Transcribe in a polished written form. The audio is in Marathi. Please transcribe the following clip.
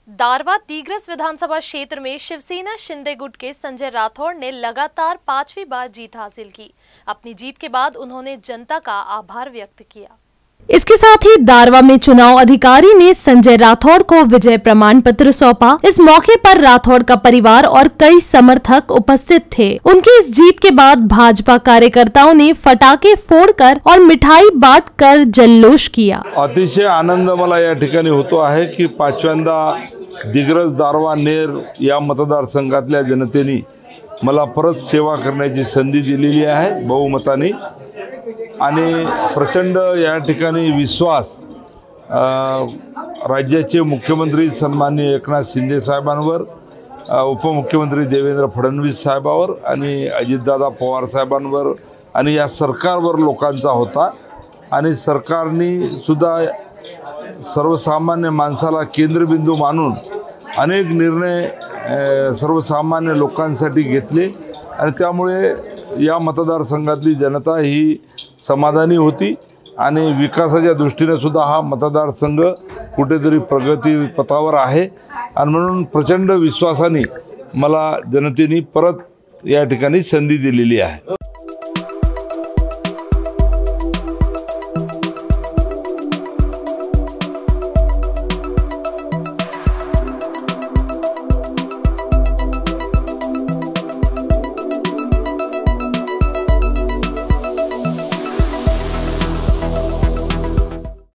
दारवा दिग्रस विधानसभा क्षेत्र में शिवसेना शिंदे गुट के संजय राठौड़ ने लगातार 5वीं बार जीत हासिल की। अपनी जीत के बाद उन्होंने जनता का आभार व्यक्त किया। इसके साथ ही दारवा में चुनाव अधिकारी ने संजय राठौड़ को विजय प्रमाण पत्र सौंपा। इस मौके पर राठौड़ का परिवार और कई समर्थक उपस्थित थे। उनकी इस जीत के बाद भाजपा कार्यकर्ताओं ने फटाके फोड़कर और मिठाई बांटकर जल्लोष किया। अतिशय आनंद मला या ठिकाणी होतो आहे की 5व्यांदा दिग्रस दारवा नेर या मतदारसंघातल्या जनतेने मला परत सेवा करण्याची संधी दिलेली आहे बहुमताने आणि प्रचंड या ठिकाणी विश्वास राज्याचे मुख्यमंत्री सन्माननीय एकनाथ शिंदे साहेबांवर, उपमुख्यमंत्री देवेंद्र फडणवीस साहेबांवर आणि अजितदादा पवार साहेबांवर आणि या सरकारवर लोकांचा होता आणि सरकारने सुद्धा सर्वसामान्य माणसाला केंद्रबिंदू मानून अनेक निर्णय सर्वसामान्य लोकांसाठी घेतले आणि त्यामुळे या मतदारसंघातली जनता ही समाधानी होती आणि विकासाच्या दृष्टीने सुद्धा हा मतदारसंघ कुठेतरी प्रगती पथावर आहे आणि म्हणून प्रचंड विश्वासाने मला जनतेने परत या ठिकाणी संधी दिलेली आहे।